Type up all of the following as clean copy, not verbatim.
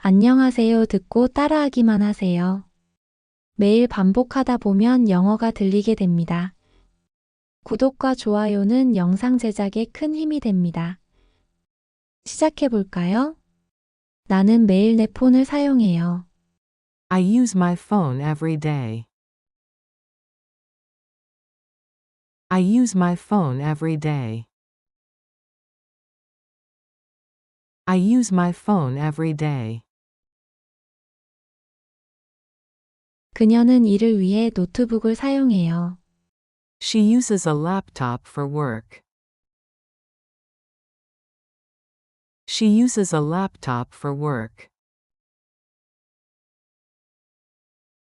안녕하세요 듣고 따라하기만 하세요. 매일 반복하다 보면 영어가 들리게 됩니다. 구독과 좋아요는 영상 제작에 큰 힘이 됩니다. 시작해 볼까요? 나는 매일 내 폰을 사용해요. I use my phone every day. I use my phone every day. I use my phone every day. 그녀는 이를 위해 노트북을 사용해요. She uses a laptop for work. She uses a laptop for work.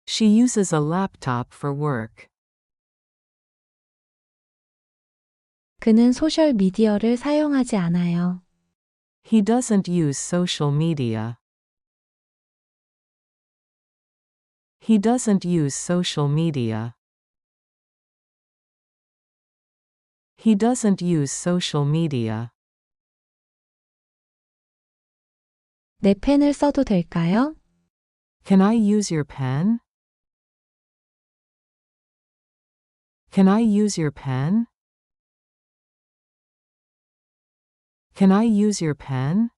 She uses a laptop for work. 그는 소셜 미디어를 사용하지 않아요. He doesn't use social media. He doesn't use social media. He doesn't use social media. 내 펜을 써도 될까요? Can I use your pen? Can I use your pen? Can I use your pen?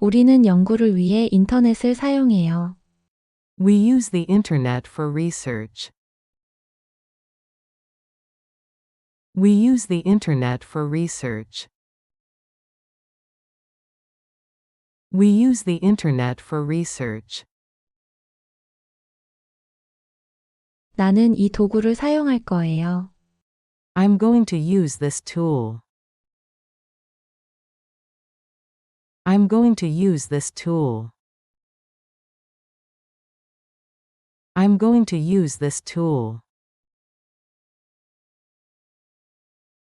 우리는 연구를 위해 인터넷을 사용해요. We use the internet for research. We use the internet for research. We use the internet for research. 나는 이 도구를 사용할 거예요. I'm going to use this tool. I'm going to use this tool. I'm going to use this tool.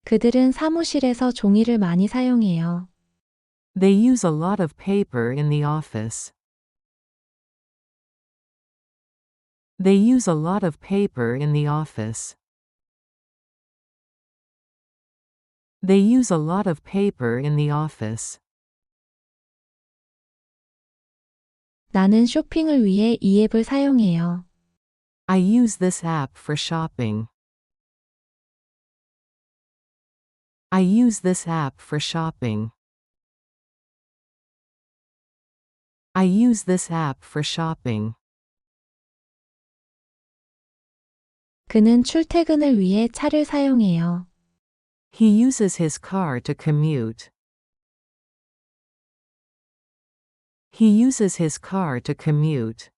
그들은 사무실에서 종이를 많이 사용해요. They use a lot of paper in the office. They use a lot of paper in the office. They use a lot of paper in the office. 나는 쇼핑을 위해 이 앱을 사용해요. I use this app for shopping. I use this app for shopping. I use this app for shopping. 그는 출퇴근을 위해 차를 사용해요. He uses his car to commute. He uses his car to commute.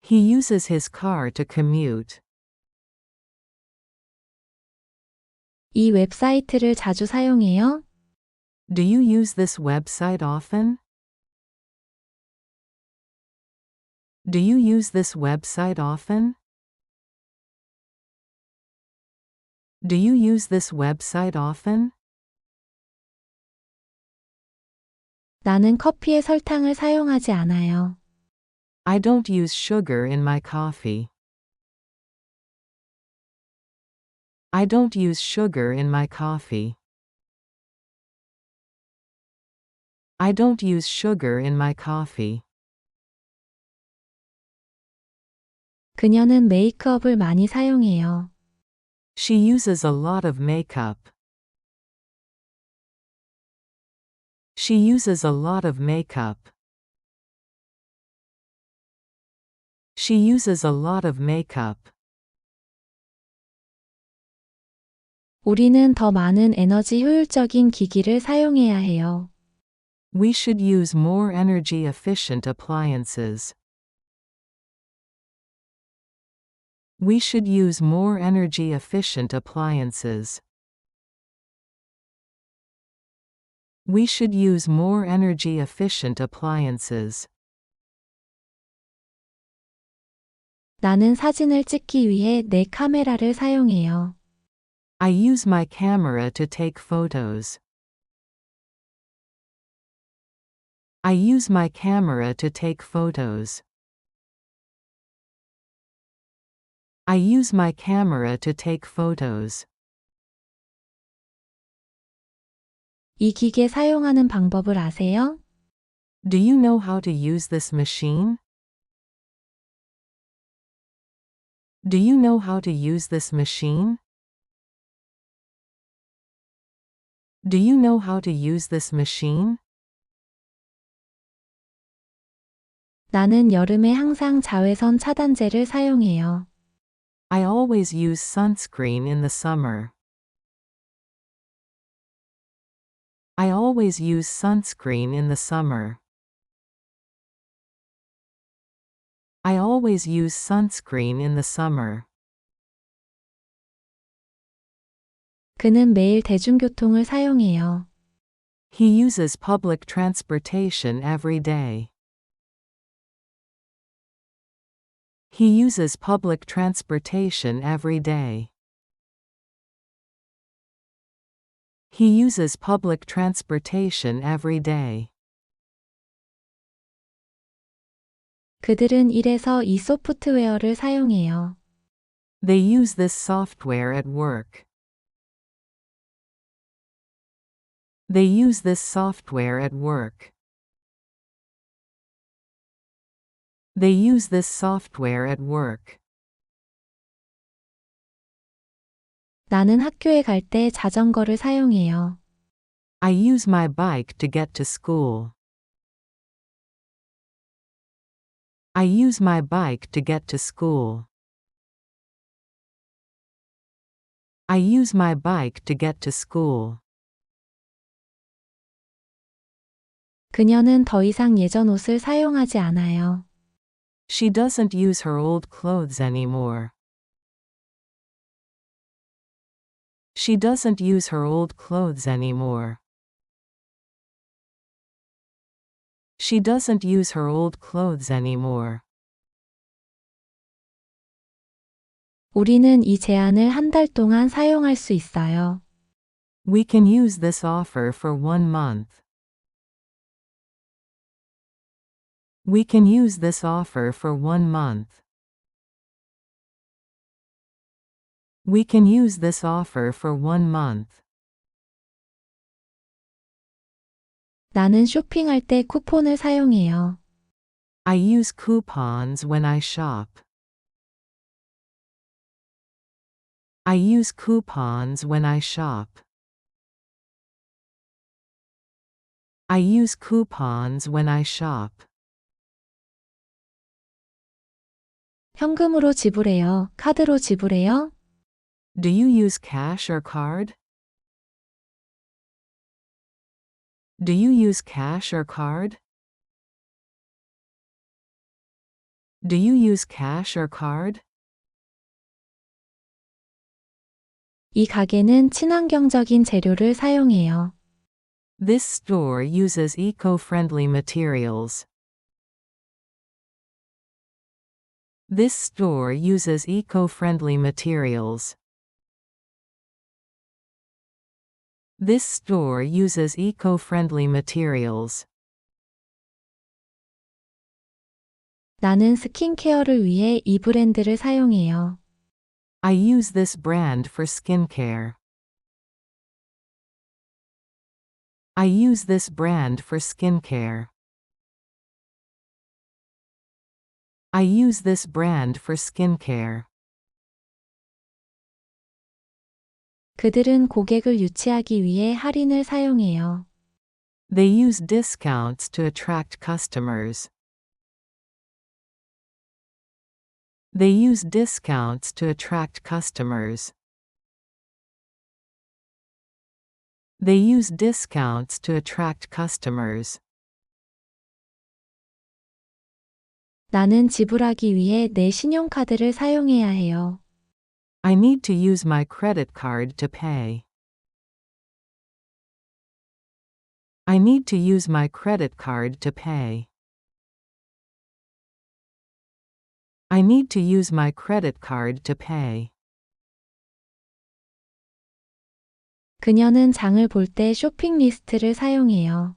He uses his car to commute. 이 웹사이트를 자주 사용해요? Do you use this website often? Do you use this website often? Do you use this website often? 나는 커피에 설탕을 사용하지 않아요. I don't use sugar in my coffee. I don't use sugar in my coffee. I don't use sugar in my coffee. 그녀는 메이크업을 많이 사용해요. She uses a lot of makeup. She uses a lot of makeup. She uses a lot of makeup. 우리는 더 많은 에너지 효율적인 기기를 사용해야 해요. We should use more energy efficient appliances. We should use more energy efficient appliances. We should use more energy efficient appliances. 나는 사진을 찍기 위해 내 카메라를 사용해요. I use my camera to take photos. I use my camera to take photos. I use my camera to take photos. 이 기계 사용하는 방법을 아세요? Do you know how to use this machine? Do you know how to use this machine? Do you know how to use this machine? 나는 여름에 항상 자외선 차단제를 사용해요. I always use sunscreen in the summer. I always use sunscreen in the summer. I always use sunscreen in the summer. 그는 매일 대중교통을 사용해요. He uses public transportation every day. He uses public transportation every day. He uses public transportation every day. 그들은 이래서 이 소프트웨어를 사용해요. They use this software at work. They use this software at work. They use this software at work. 나는 학교에 갈 때 자전거를 사용해요. I use my bike to get to school. I use my bike to get to school. I use my bike to get to school. 그녀는 더 이상 예전 옷을 사용하지 않아요. She doesn't use her old clothes anymore. She doesn't use her old clothes anymore. She doesn't use her old clothes anymore. 우리는 이 제한을 한 달 동안 사용할 수 있어요. We can use this offer for 1 month. We can use this offer for 1 month. We can use this offer for 1 month. 나는 쇼핑할 때 쿠폰을 사용해요. I use coupons when I shop. I use coupons when I shop. I use coupons when I shop. 현금으로 지불해요. 카드로 지불해요? Do you use cash or card? Do you use cash or card? Do you use cash or card? 이 가게는 친환경적인 재료를 사용해요. This store uses eco-friendly materials. This store uses eco-friendly materials. This store uses eco-friendly materials. 나는 스킨케어를 위해 이 브랜드를 사용해요. I use this brand for skincare. I use this brand for skincare. I use this brand for skincare. 그들은 고객을 유치하기 위해 할인을 사용해요. They use discounts to attract customers. They use discounts to attract customers. They use discounts to attract customers. 나는 지불하기 위해 내 신용카드를 사용해야 해요. I need to use my credit card to pay. I need to use my credit card to pay. I need to use my credit card to pay. 그녀는 장을 볼 때 쇼핑 리스트를 사용해요.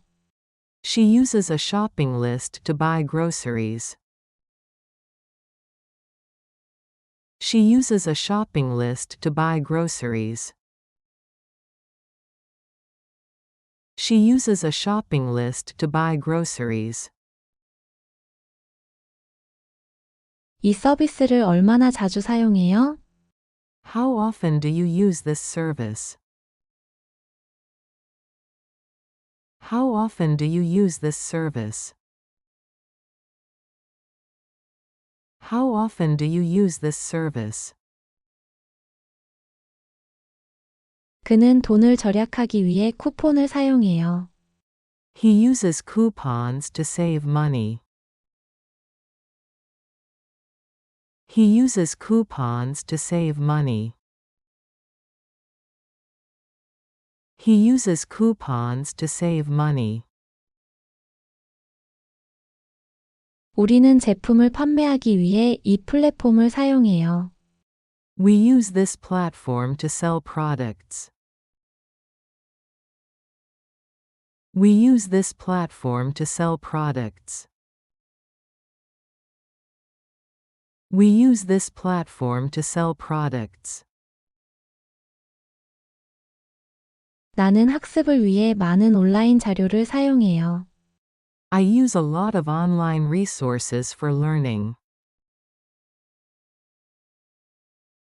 She uses a shopping list to buy groceries. She uses a shopping list to buy groceries. She uses a shopping list to buy groceries. 이 서비스를 얼마나 자주 사용해요? How often do you use this service? How often do you use this service? How often do you use this service? 그는 돈을 절약하기 위해 쿠폰을 사용해요. He uses coupons to save money. He uses coupons to save money. He uses coupons to save money. 우리는 제품을 판매하기 위해 이 플랫폼을 사용해요. We use this platform to sell products. We use this platform to sell products. We use this platform to sell products. 나는 학습을 위해 많은 온라인 자료를 사용해요. I use a lot of online resources for learning.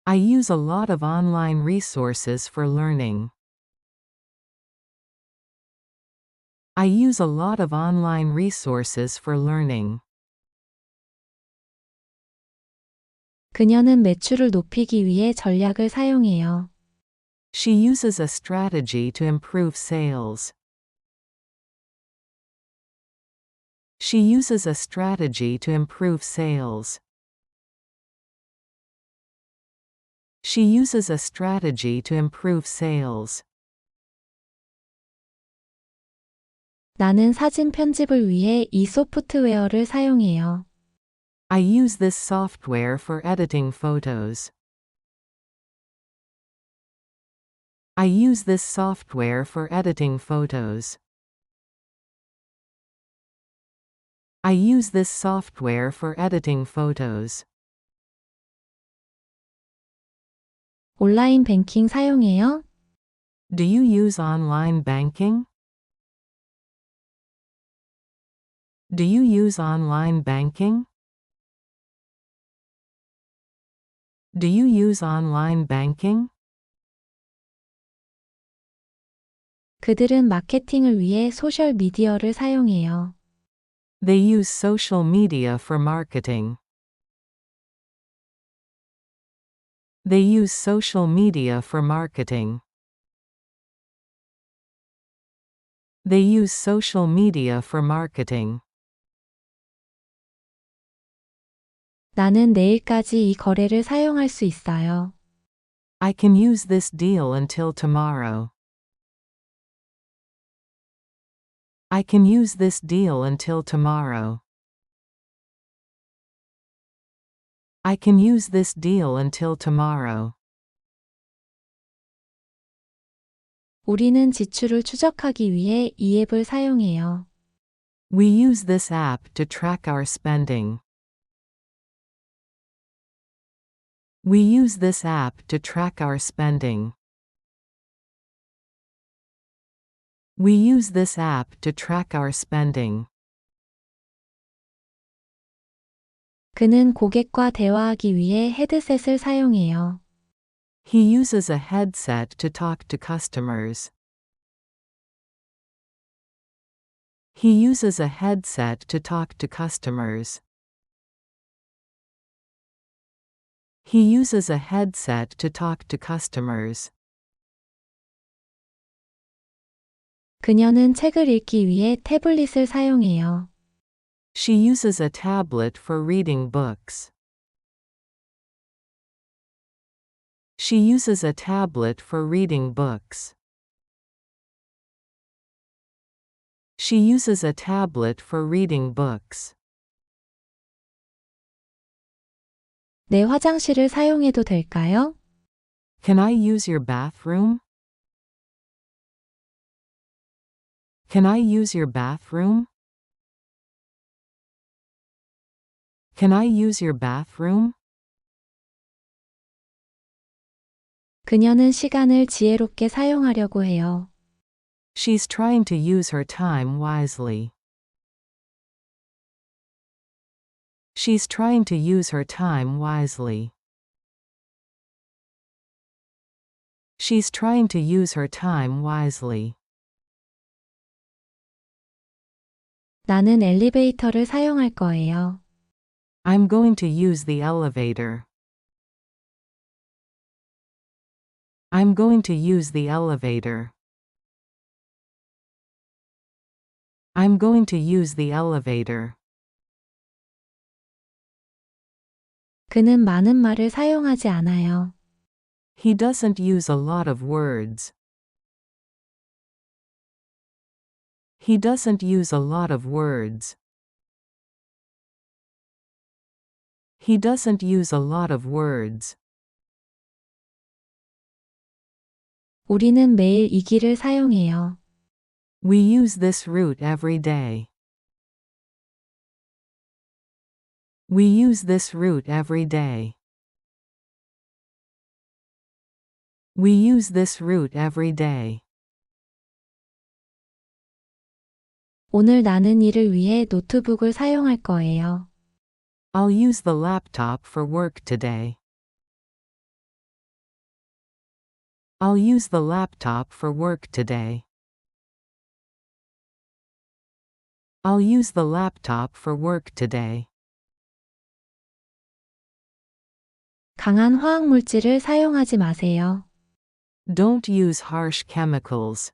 I use a lot of online resources for learning. I use a lot of online resources for learning. 그녀는 매출을 높이기 위해 전략을 사용해요. She uses a strategy to improve sales. She uses a strategy to improve sales. She uses a strategy to improve sales. 나는 사진 편집을 위해 이 소프트웨어를 사용해요. I use this software for editing photos. I use this software for editing photos. I use this software for editing photos. 온라인 뱅킹 사용해요? Do you use online banking? Do you use online banking? Do you use online banking? 그들은 마케팅을 위해 소셜 미디어를 사용해요. They use social media for marketing. They use social media for marketing. They use social media for marketing. 나는 내일까지 이 거래를 사용할 수 있어요. I can use this deal until tomorrow. I can use this deal until tomorrow. I can use this deal until tomorrow. 우리는 지출을 추적하기 위해 이 앱을 사용해요. We use this app to track our spending. We use this app to track our spending. We use this app to track our spending. 그는 고객과 대화하기 위해 헤드셋을 사용해요. He uses a headset to talk to customers. He uses a headset to talk to customers. He uses a headset to talk to customers. 그녀는 책을 읽기 위해 태블릿을 사용해요. She uses a tablet for reading books. She uses a tablet for reading books. She uses a tablet for reading books. 내 화장실을 사용해도 될까요? Can I use your bathroom? Can I use your bathroom? Can I use your bathroom? 그녀는 시간을 지혜롭게 사용하려고 해요. She's trying to use her time wisely. She's trying to use her time wisely. She's trying to use her time wisely. 나는 엘리베이터를 사용할 거예요. I'm going to use the elevator. I'm going to use the elevator. I'm going to use the elevator. 그는 많은 말을 사용하지 않아요. He doesn't use a lot of words. He doesn't use a lot of words. He doesn't use a lot of words. 우리는 매일 이 길을 사용해요. We use this route every day. We use this route every day. We use this route every day. 오늘 나는 이를 위해 노트북을 사용할 거예요. I'll use the laptop for work today. I'll use the laptop for work today. I'll use the laptop for work today. 강한 화학물질을 사용하지 마세요. Don't use harsh chemicals.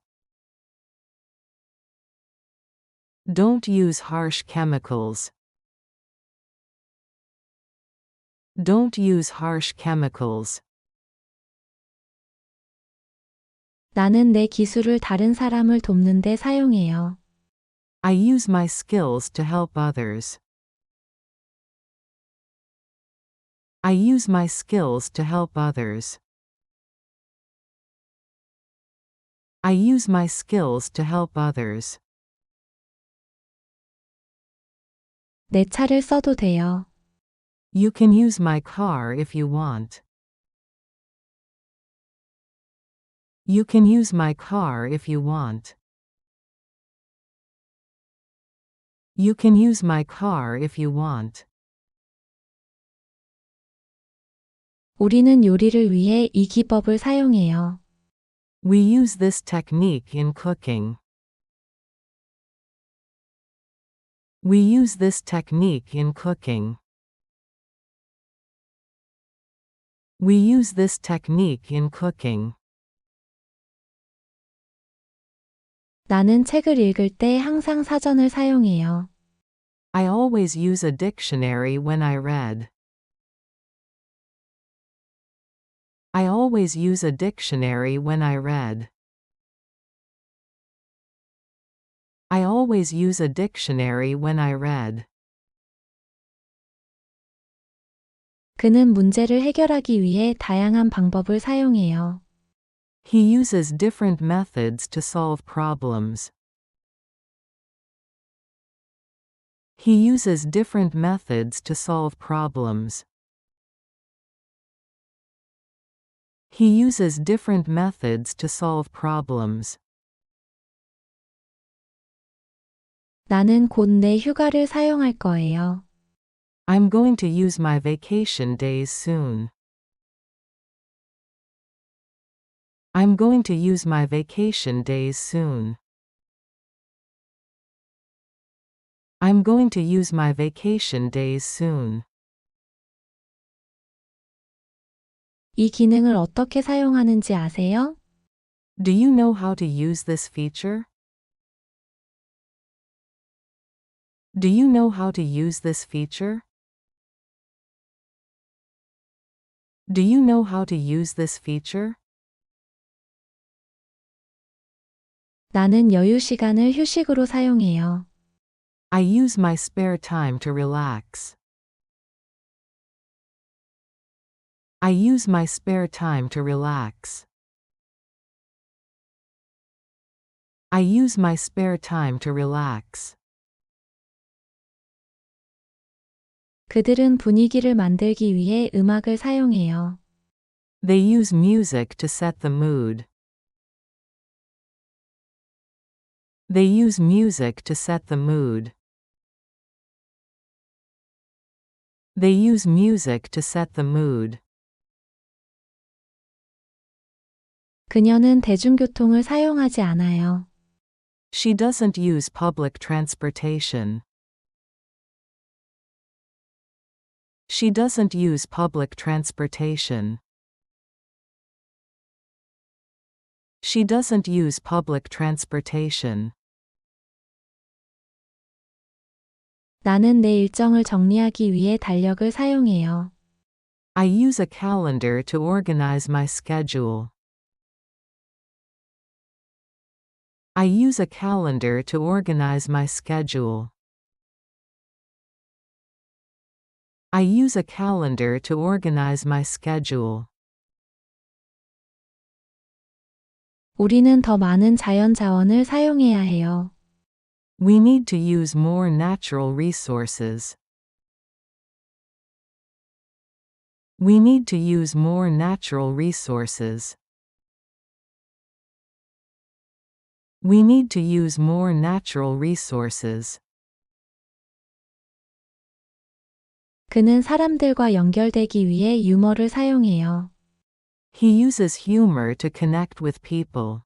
Don't use harsh chemicals. Don't use harsh chemicals. 나는 내 기술을 다른 사람을 돕는 데 사용해요. I use my skills to help others. I use my skills to help others. I use my skills to help others. 내 차를 써도 돼요. You can use my car if you want. You can use my car if you want. You can use my car if you want. 우리는 요리를 위해 이 기법을 사용해요. We use this technique in cooking. We use this technique in cooking. We use this technique in cooking. 나는 책을 읽을 때 항상 사전을 사용해요. I always use a dictionary when I read. I always use a dictionary when I read. I always use a dictionary when I read. 그는 문제를 해결하기 위해 다양한 방법을 사용해요. He uses different methods to solve problems. He uses different methods to solve problems. He uses different methods to solve problems. 나는 곧 내 휴가를 사용할 거예요. I'm going to use my vacation days soon. I'm going to use my vacation days soon. I'm going to use my vacation days soon. 이 기능을 어떻게 사용하는지 아세요? Do you know how to use this feature? Do you know how to use this feature? Do you know how to use this feature? 나는 여유 시간을 휴식으로 사용해요. I use my spare time to relax. I use my spare time to relax. I use my spare time to relax. 그들은 분위기를 만들기 위해 음악을 사용해요. They use music to set the mood. They use music to set the mood. They use music to set the mood. 그녀는 대중교통을 사용하지 않아요. She doesn't use public transportation. She doesn't use public transportation. She doesn't use public transportation. 나는 내 일정을 정리하기 위해 달력을 사용해요. I use a calendar to organize my schedule. I use a calendar to organize my schedule. I use a calendar to organize my schedule. 우리는 더 많은 자연 자원을 사용해야 해요. We need to use more natural resources. We need to use more natural resources. We need to use more natural resources. 그는 사람들과 연결되기 위해 유머를 사용해요. He uses humor to connect with people.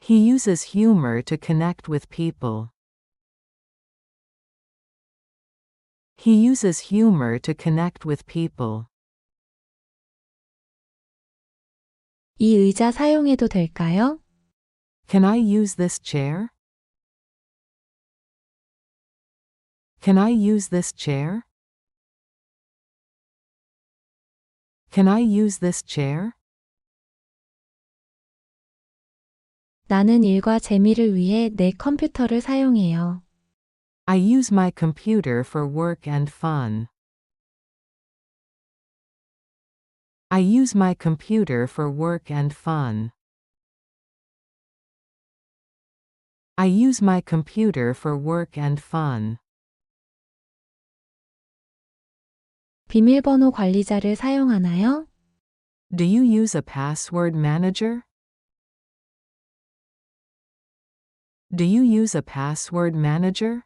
He uses humor to connect with people. He uses humor to connect with people. 이 의자 사용해도 될까요? Can I use this chair? Can I use this chair? Can I use this chair? 나는 일과 재미를 위해 내 컴퓨터를 사용해요. I use my computer for work and fun. I use my computer for work and fun. I use my computer for work and fun. 비밀번호 관리자를 사용하나요? Do you use a password manager? Do you use a password manager?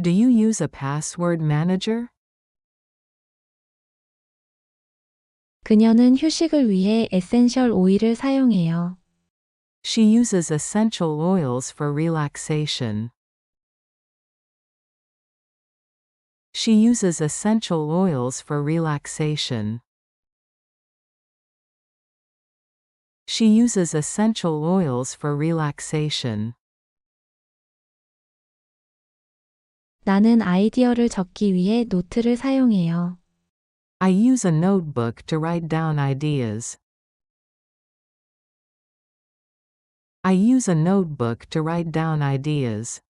Do you use a password manager? 그녀는 휴식을 위해 에센셜 오일을 사용해요. She uses essential oils for relaxation. She uses essential oils for relaxation. She uses essential oils for relaxation. 나는 아이디어를 적기 위해 노트를 사용해요. I use a notebook to write down ideas. I use a notebook to write down ideas.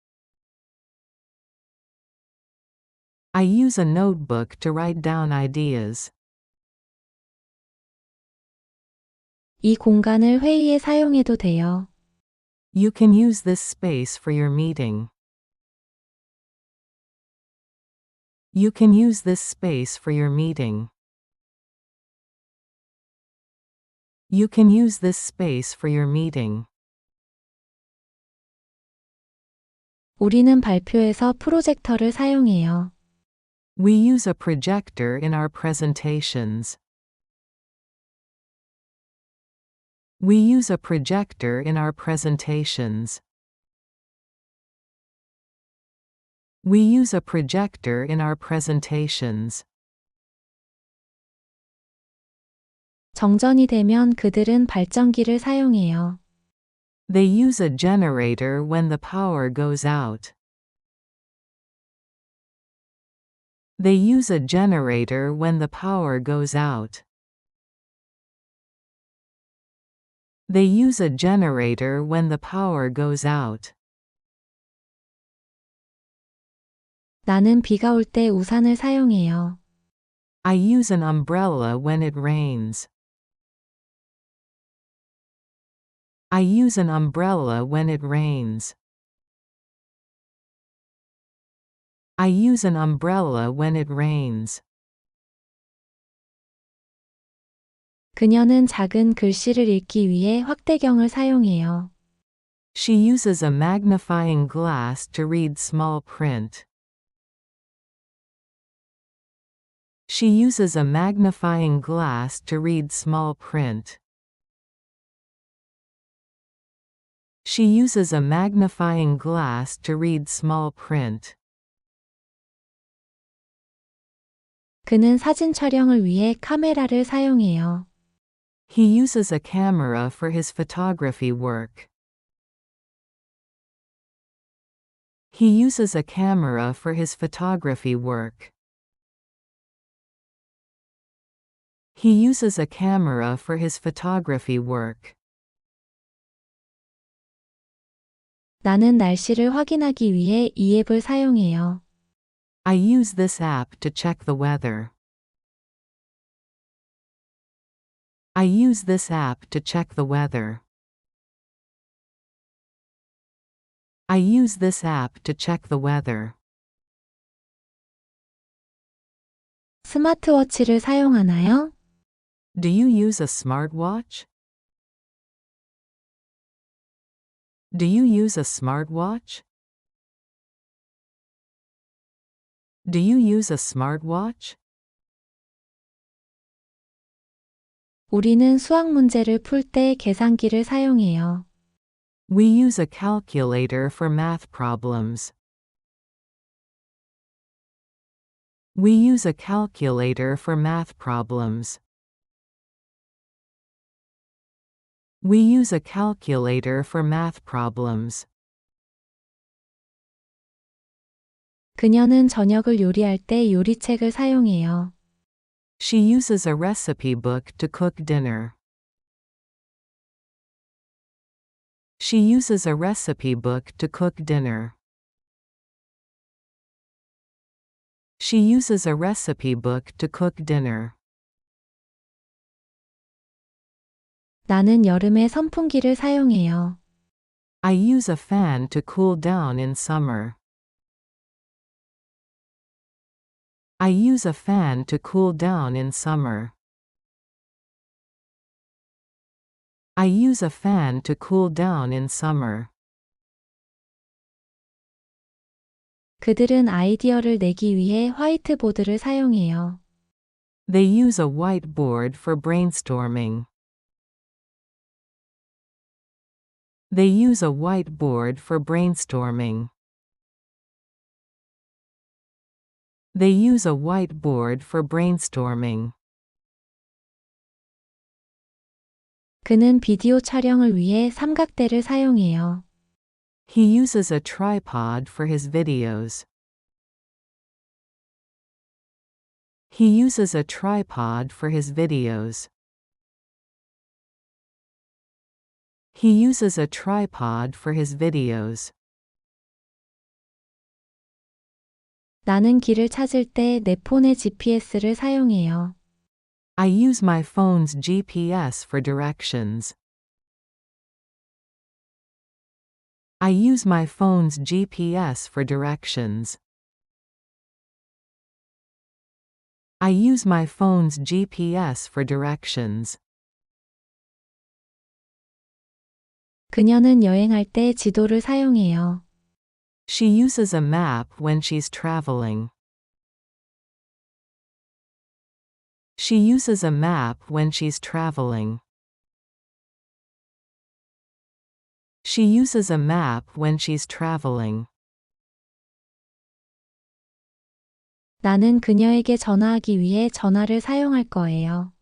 I use a notebook to write down ideas. 이 공간을 회의에 사용해도 돼요. You can use this space for your meeting. You can use this space for your meeting. You can use this space for your meeting. 우리는 발표에서 프로젝터를 사용해요. We use a projector in our presentations. We use a projector in our presentations. We use a projector in our presentations. 정전이 되면 그들은 발전기를 사용해요. They use a generator when the power goes out. They use a generator when the power goes out. They use a generator when the power goes out. 나는 비가 올 때 우산을 사용해요. I use an umbrella when it rains. I use an umbrella when it rains. I use an umbrella when it rains. 그녀는 작은 글씨를 읽기 위해 확대경을 사용해요. She uses a magnifying glass to read small print. She uses a magnifying glass to read small print. She uses a magnifying glass to read small print. 그는 사진 촬영을 위해 카메라를 사용해요. He uses a camera for his photography work. He uses a camera for his photography work. He uses a camera for his photography work. 나는 날씨를 확인하기 위해 이 앱을 사용해요. I use this app to check the weather. I use this app to check the weather. I use this app to check the weather. 스마트워치를 사용하나요? Do you use a smartwatch? Do you use a smartwatch? Do you use a smartwatch? 우리는 수학 문제를 풀 때 계산기를 사용해요. We use a calculator for math problems. We use a calculator for math problems. We use a calculator for math problems. 그녀는 저녁을 요리할 때 요리책을 사용해요. She uses a recipe book to cook dinner. She uses a recipe book to cook dinner. She uses a recipe book to cook dinner. 나는 여름에 선풍기를 사용해요. I use a fan to cool down in summer. I use a fan to cool down in summer. I use a fan to cool down in summer. 그들은 아이디어를 내기 위해 화이트보드를 사용해요. They use a whiteboard for brainstorming. They use a whiteboard for brainstorming. They use a whiteboard for brainstorming. 그는 비디오 촬영을 위해 삼각대를 사용해요. He uses a tripod for his videos. He uses a tripod for his videos. He uses a tripod for his videos. 나는 길을 찾을 때 내 폰의 GPS를 사용해요. I use my phone's GPS for directions. I use my phone's GPS for directions. I use my phone's GPS for directions. 그녀는 여행할 때 지도를 사용해요. She uses a map when she's traveling. She uses a map when she's traveling. She uses a map when she's traveling. 나는 그녀에게 전화하기 위해 전화를 사용할 거예요.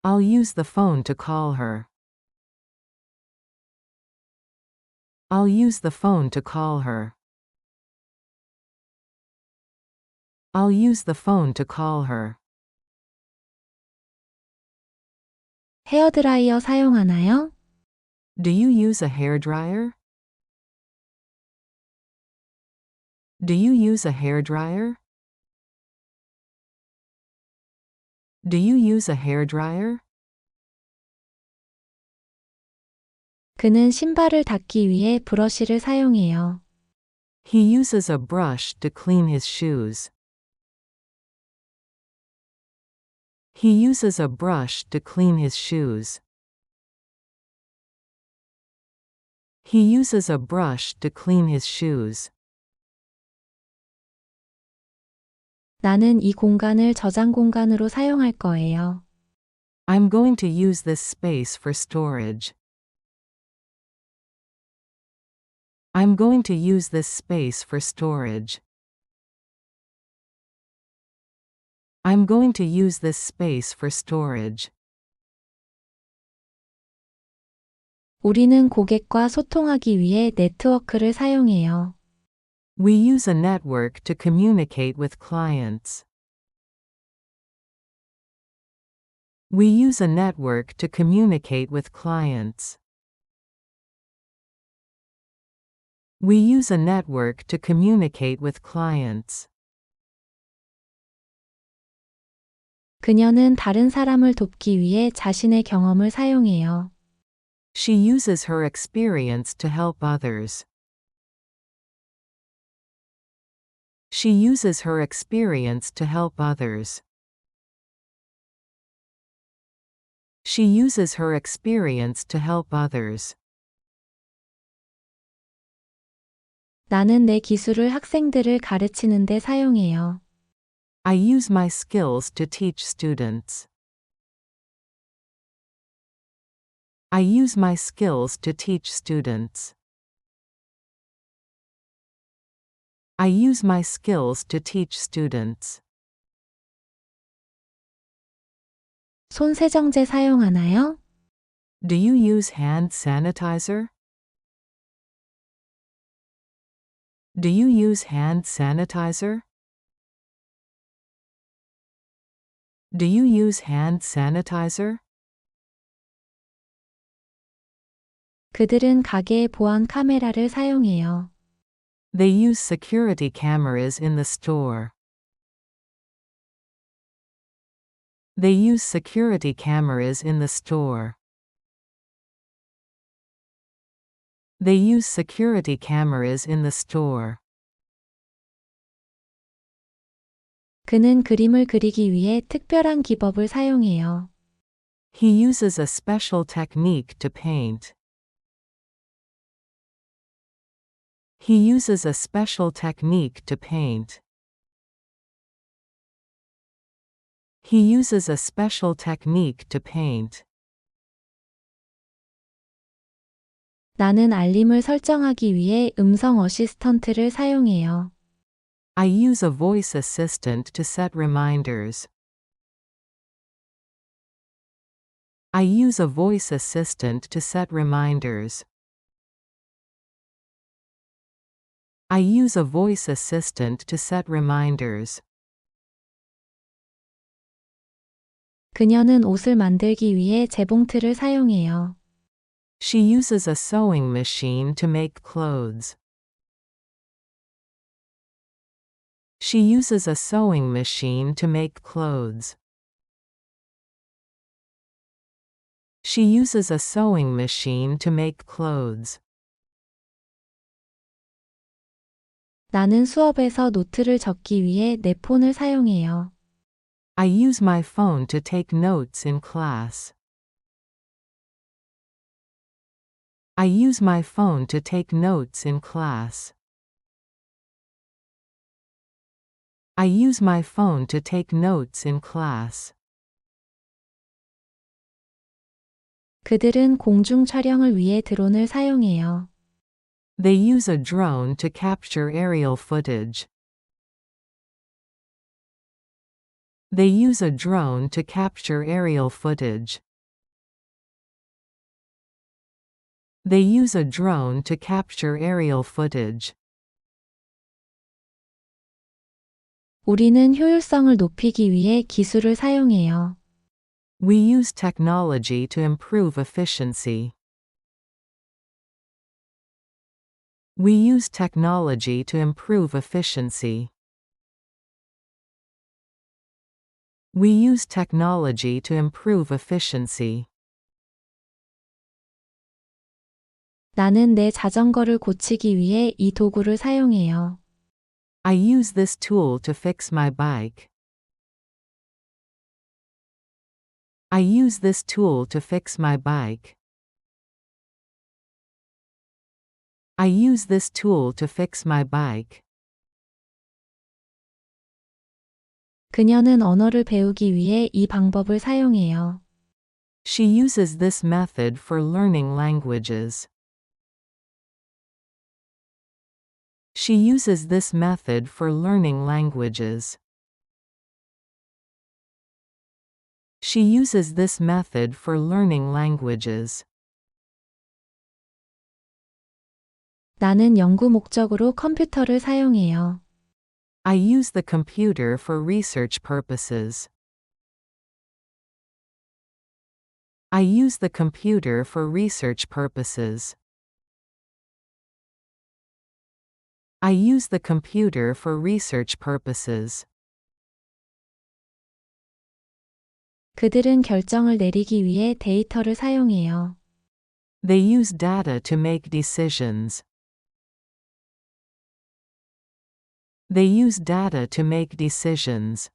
I'll use the phone to call her. I'll use the phone to call her. I'll use the phone to call her. 헤어드라이어 사용하나요? Do you use a hairdryer? Do you use a hairdryer? Do you use a hairdryer? 그는 신발을 닦기 위해 브러쉬를 사용해요. He uses a brush to clean his shoes. He uses a brush to clean his shoes. He uses a brush to clean his shoes. 나는 이 공간을 저장 공간으로 사용할 거예요. I'm going to use this space for storage. I'm going to use this space for storage. I'm going to use this space for storage. 우리는 고객과 소통하기 위해 네트워크를 사용해요. We use a network to communicate with clients. We use a network to communicate with clients. We use a network to communicate with clients. 그녀는 다른 사람을 돕기 위해 자신의 경험을 사용해요. She uses her experience to help others. She uses her experience to help others. She uses her experience to help others. 나는 내 기술을 학생들을 가르치는 데 사용해요. I use my skills to teach students. I use my skills to teach students. I use my skills to teach students. 손 세정제 사용하나요? Do you use hand sanitizer? Do you use hand sanitizer? Do you use hand sanitizer? 그들은 가게의 보안 카메라를 사용해요. They use security cameras in the store. They use security cameras in the store. They use security cameras in the store. 그는 그림을 그리기 위해 특별한 기법을 사용해요. He uses a special technique to paint. He uses a special technique to paint. He uses a special technique to paint. 나는 알림을 설정하기 위해 음성 어시스턴트를 사용해요. I use a voice assistant to set reminders. I use a voice assistant to set reminders. I use a voice assistant to set reminders. 그녀는 옷을 만들기 위해 재봉틀을 사용해요. She uses a sewing machine to make clothes. She uses a sewing machine to make clothes. She uses a sewing machine to make clothes. 나는 수업에서 노트를 적기 위해 내 폰을 사용해요. I use my phone to take notes in class. I use my phone to take notes in class. I use my phone to take notes in class. 그들은 공중 촬영을 위해 드론을 사용해요. They use a drone to capture aerial footage. They use a drone to capture aerial footage. They use a drone to capture aerial footage. 우리는 효율성을 높이기 위해 기술을 사용해요. We use technology to improve efficiency. We use technology to improve efficiency. We use technology to improve efficiency. 나는 내 자전거를 고치기 위해 이 도구를 사용해요. I use this tool to fix my bike. I use this tool to fix my bike. I use this tool to fix my bike. 그녀는 언어를 배우기 위해 이 방법을 사용해요. She uses this method for learning languages. She uses this method for learning languages. She uses this method for learning languages. 나는 연구 목적으로 컴퓨터를 사용해요. I use the computer for research purposes. I use the computer for research purposes. I use the computer for research purposes. 그들은 결정을 내리기 위해 데이터를 사용해요. They use data to make decisions. They use data to make decisions.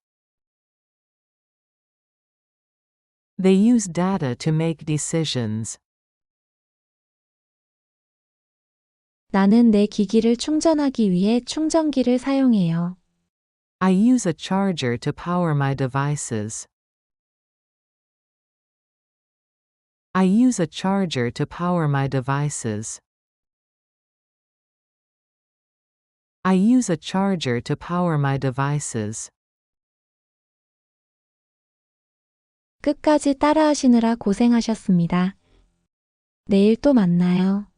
They use data to make decisions. 나는 내 기기를 충전하기 위해 충전기를 사용해요. I use a charger to power my devices. I use a charger to power my devices. I use a charger to power my devices. 끝까지 따라하시느라 고생하셨습니다. 내일 또 만나요.